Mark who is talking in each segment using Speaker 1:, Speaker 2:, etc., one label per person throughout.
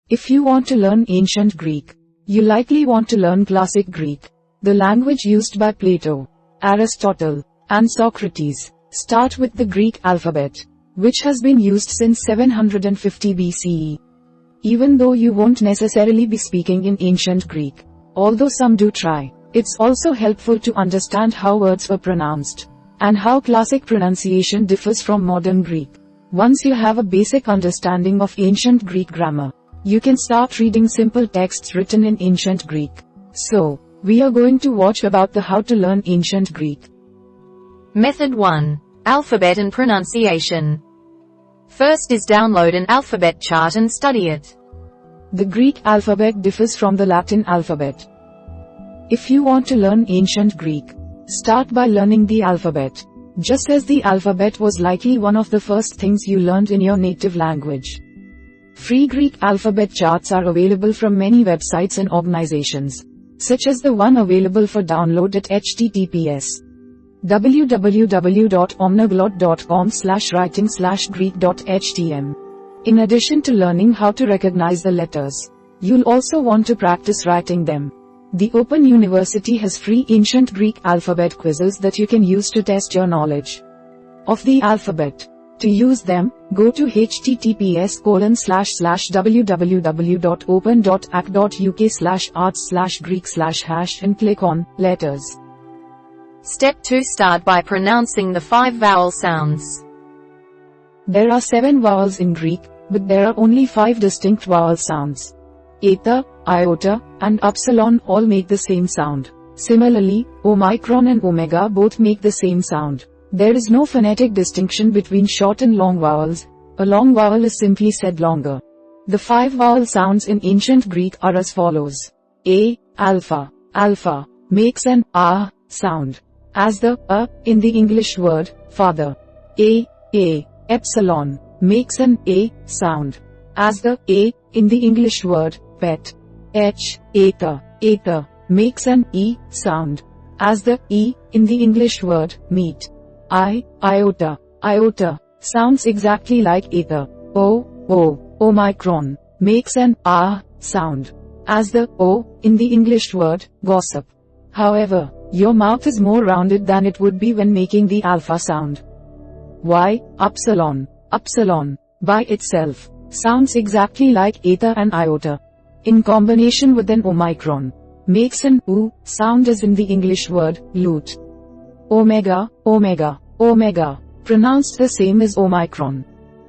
Speaker 1: If you want to learn ancient Greek, you likely want to learn classic Greek, the language used by Plato, Aristotle, and Socrates. Start with the Greek alphabet, which has been used since 750 BCE. Even though you won't necessarily be speaking in ancient Greek, although some do try, it's also helpful to understand how words were pronounced, and how classic pronunciation differs from modern Greek. Once you have a basic understanding of ancient Greek grammar, you can start reading simple texts written in ancient Greek. So, we are going to watch about the how to learn ancient Greek.
Speaker 2: Method 1. Alphabet and pronunciation. First is download an alphabet chart and study it.
Speaker 1: The Greek alphabet differs from the Latin alphabet. If you want to learn ancient Greek, start by learning the alphabet, just as the alphabet was likely one of the first things you learned in your native language. Free Greek alphabet charts are available from many websites and organizations, such as the one available for download at https://www.omniglot.com/writing/greek.htm. In addition to learning how to recognize the letters, you'll also want to practice writing them. The Open University has free ancient Greek alphabet quizzes that you can use to test your knowledge of the alphabet. To use them, go to https://www.open.ac.uk/arts/Greek/# and click on Letters.
Speaker 2: Step 2. Start by pronouncing the 5 vowel sounds.
Speaker 1: There are 7 vowels in Greek, but there are only 5 distinct vowel sounds. Eta, iota, and upsilon all make the same sound. Similarly, omicron and omega both make the same sound. There is no phonetic distinction between short and long vowels. A long vowel is simply said longer. The 5 vowel sounds in ancient Greek are as follows. A, alpha. Alpha makes an ah sound, as the in the English word father. A, epsilon makes an a sound, as the a in the English word pet. Eta makes an e sound, as the e in the English word meat. Iota sounds exactly like ether. Omicron makes an ah sound, as the o in the English word gossip. However, your mouth is more rounded than it would be when making the alpha sound. Upsilon by itself sounds exactly like eta and iota. In combination with an omicron, makes an oo sound as in the English word lute. Omega, pronounced the same as omicron.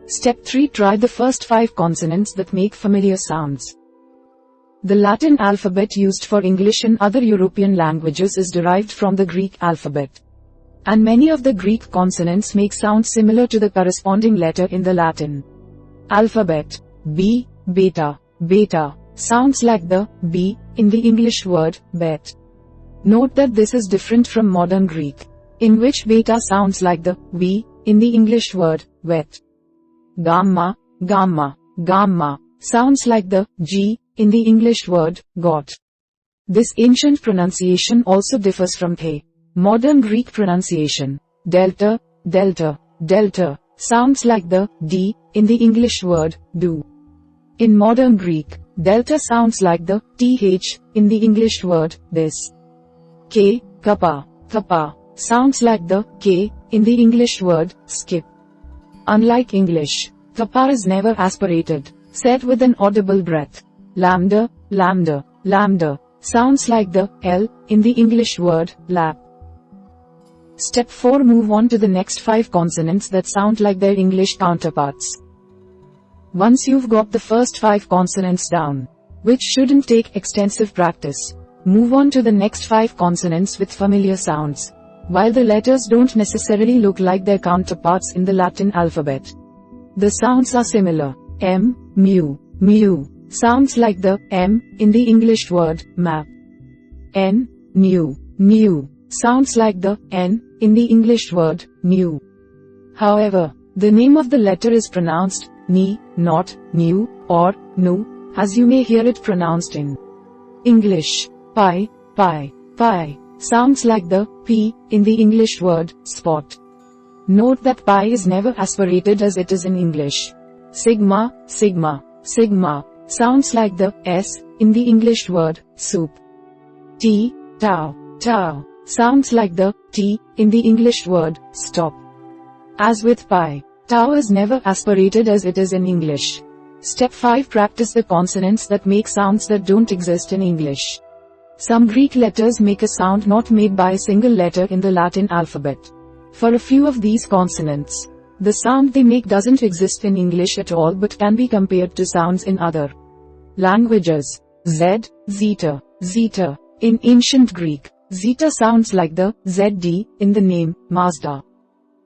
Speaker 1: Step 3. Try the first 5 consonants that make familiar sounds. The Latin alphabet used for English and other European languages is derived from the Greek alphabet. And many of the Greek consonants make sounds similar to the corresponding letter in the Latin alphabet. B, beta, sounds like the b in the English word bet. Note that this is different from modern Greek, in which beta sounds like the v in the English word wet. Gamma sounds like the g in the English word got. This ancient pronunciation also differs from the modern Greek pronunciation. Delta sounds like the d in the English word do. In modern Greek, delta sounds like the th in the English word this. Kappa sounds like the k in the English word skip. Unlike English, kappa is never aspirated, said with an audible breath. Lambda sounds like the l in the English word lap. Step 4. Move on to the next 5 consonants that sound like their English counterparts. Once you've got the first 5 consonants down, which shouldn't take extensive practice, move on to the next 5 consonants with familiar sounds. While the letters don't necessarily look like their counterparts in the Latin alphabet, the sounds are similar. M, mu sounds like the m in the English word map. N, new sounds like the n in the English word new. However, the name of the letter is pronounced ni, not new, or nu, as you may hear it pronounced in English. Pi sounds like the p in the English word spot. Note that pi is never aspirated as it is in English. Sigma sounds like the S in the English word soup. T, tau, tau, sounds like the T in the English word stop. As with pi, tau is never aspirated as it is in English. Step 5. Practice the consonants that make sounds that don't exist in English. Some Greek letters make a sound not made by a single letter in the Latin alphabet. For a few of these consonants, the sound they make doesn't exist in English at all but can be compared to sounds in other languages. Z, zeta, zeta. In ancient Greek, zeta sounds like the ZD in the name Mazda.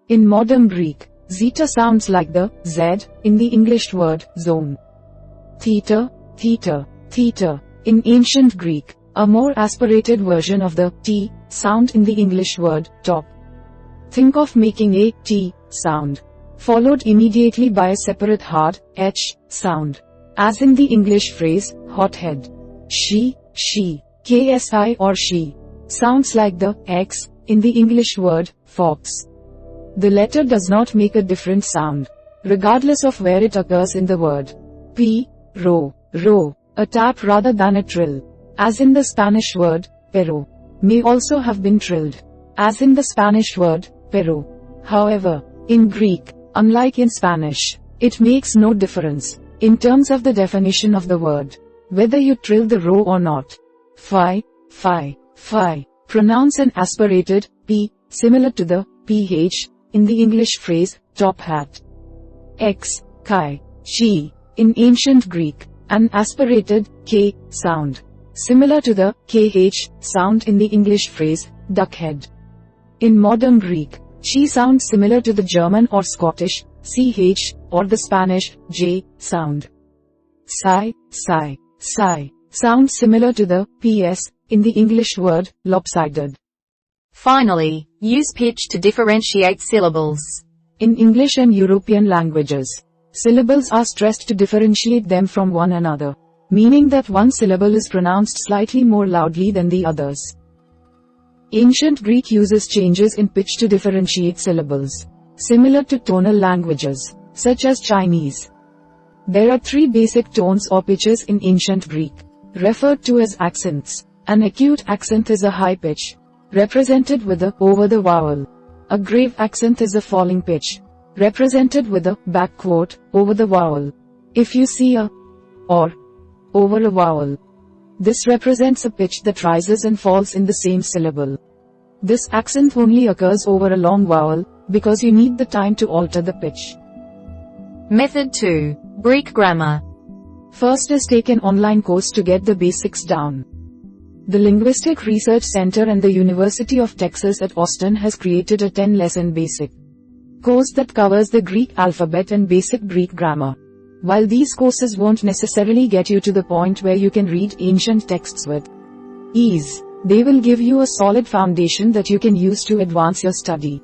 Speaker 1: In modern Greek, zeta sounds like the Z in the English word zone. Theta, theta, theta. In ancient Greek, a more aspirated version of the T sound in the English word top. Think of making a T sound, followed immediately by a separate hard H sound, as in the English phrase hothead. She, KSI or she, sounds like the X in the English word fox. The letter does not make a different sound, regardless of where it occurs in the word. P, ro, a tap rather than a trill, as in the Spanish word pero, may also have been trilled, as in the Spanish word pero. However, in Greek, unlike in Spanish, it makes no difference, in terms of the definition of the word, whether you trill the ro or not. Phi, pronounce an aspirated P, similar to the PH, in the English phrase top hat. X, chi, in ancient Greek, an aspirated K sound, similar to the KH sound in the English phrase duck head. In modern Greek, she sounds similar to the German or Scottish CH or the Spanish J sound. Psi, sounds similar to the PS in the English word lopsided.
Speaker 2: Finally, use pitch to differentiate syllables.
Speaker 1: In English and European languages, syllables are stressed to differentiate them from one another, meaning that one syllable is pronounced slightly more loudly than the others. Ancient Greek uses changes in pitch to differentiate syllables, similar to tonal languages, such as Chinese. There are 3 basic tones or pitches in ancient Greek, referred to as accents. An acute accent is a high pitch, represented with a over the vowel. A grave accent is a falling pitch, represented with a back quote over the vowel. If you see a or over a vowel, this represents a pitch that rises and falls in the same syllable. This accent only occurs over a long vowel, because you need the time to alter the pitch.
Speaker 2: Method 2. Greek grammar.
Speaker 1: First is take an online course to get the basics down. The Linguistic Research Center and the University of Texas at Austin has created a 10-lesson basic course that covers the Greek alphabet and basic Greek grammar. While these courses won't necessarily get you to the point where you can read ancient texts with ease, they will give you a solid foundation that you can use to advance your study.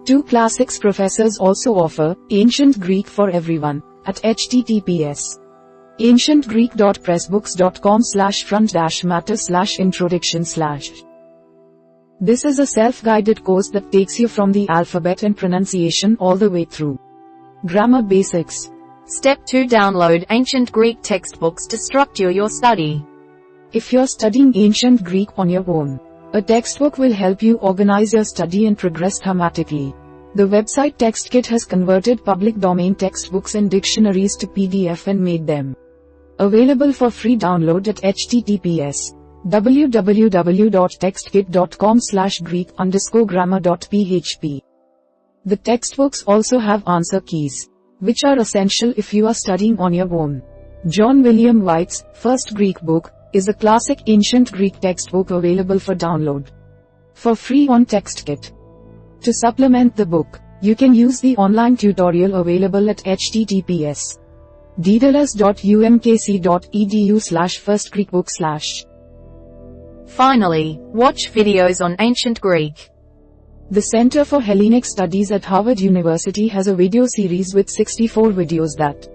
Speaker 1: 2 Classics professors also offer Ancient Greek for Everyone at https://ancientgreek.pressbooks.com/front-matter/introduction/. This is a self-guided course that takes you from the alphabet and pronunciation all the way through grammar basics.
Speaker 2: Step 2. Download ancient Greek textbooks to structure your study.
Speaker 1: If you're studying ancient Greek on your own, a textbook will help you organize your study and progress dramatically. The website TextKit has converted public domain textbooks and dictionaries to PDF and made them available for free download at https://www.textkit.com/greek_grammar.php. The textbooks also have answer keys, which are essential if you are studying on your own. John William White's First Greek Book is a classic ancient Greek textbook available for download for free on TextKit. To supplement the book, you can use the online tutorial available at https://daedalus.umkc.edu/firstgreekbook/.
Speaker 2: Finally, watch videos on ancient Greek.
Speaker 1: The Center for Hellenic Studies at Harvard University has a video series with 64 videos that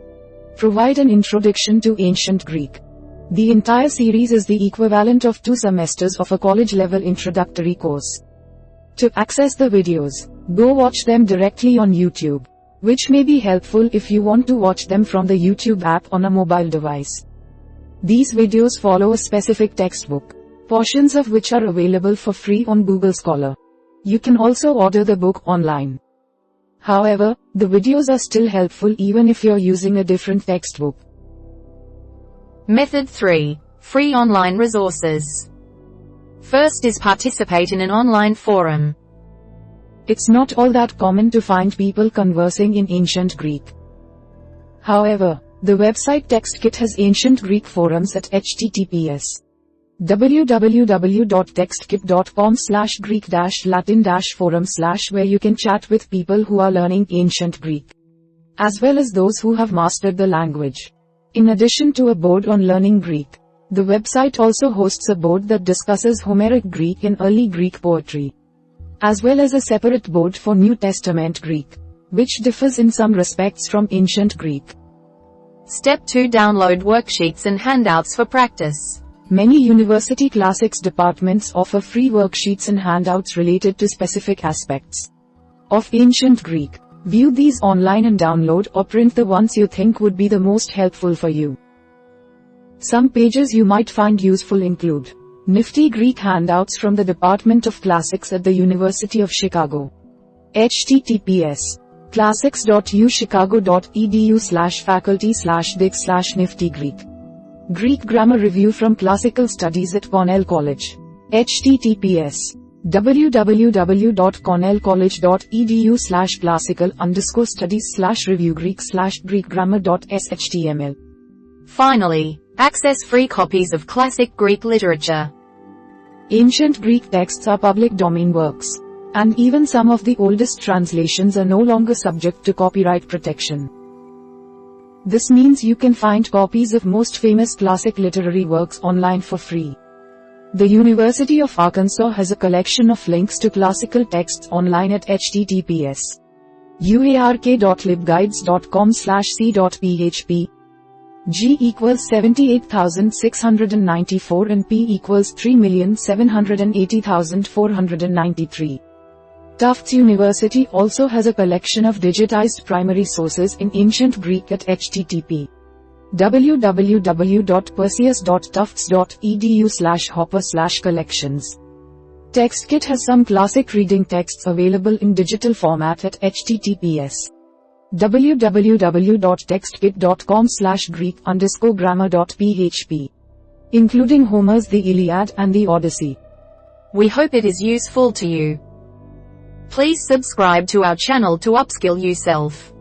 Speaker 1: provide an introduction to ancient Greek. The entire series is the equivalent of 2 semesters of a college-level introductory course. To access the videos, go watch them directly on YouTube. which may be helpful if you want to watch them from the YouTube app on a mobile device. These videos follow a specific textbook, portions of which are available for free on Google Scholar. You can also order the book online. However, the videos are still helpful even if you're using a different textbook.
Speaker 2: Method 3. Free online resources. First is participate in an online forum.
Speaker 1: It's not all that common to find people conversing in ancient Greek. However, the website TextKit has ancient Greek forums at https www.textkit.com/Greek-Latin-forum/ where you can chat with people who are learning ancient Greek, as well as those who have mastered the language. In addition to a board on learning Greek, the website also hosts a board that discusses Homeric Greek and early Greek poetry, as well as a separate board for New Testament Greek, which differs in some respects from ancient Greek.
Speaker 2: Step 2. Download worksheets and handouts for practice.
Speaker 1: Many university classics departments offer free worksheets and handouts related to specific aspects of ancient Greek. View these online and download or print the ones you think would be the most helpful for you. Some pages you might find useful include Nifty Greek handouts from the Department of Classics at the University of Chicago. https classics.uchicago.edu/faculty/dig/nifty Greek. Greek grammar review from Classical Studies at Cornell College. https www.cornellcollege.edu/classical_studies/review Greek/greekgrammar.shtml.
Speaker 2: Finally, access free copies of classic Greek literature.
Speaker 1: Ancient Greek texts are public domain works, and even some of the oldest translations are no longer subject to copyright protection. This means you can find copies of most famous classic literary works online for free. The University of Arkansas has a collection of links to classical texts online at https uark.libguides.com/c.php. G equals 78,694 and P equals 3,780,493. Tufts University also has a collection of digitized primary sources in ancient Greek at http www.perseus.tufts.edu/hopper/collections. TextKit has some classic reading texts available in digital format at https www.textkit.com/Greek_grammar.php, including Homer's The Iliad and the Odyssey.
Speaker 2: We hope it is useful to you. Please subscribe to our channel to upskill yourself.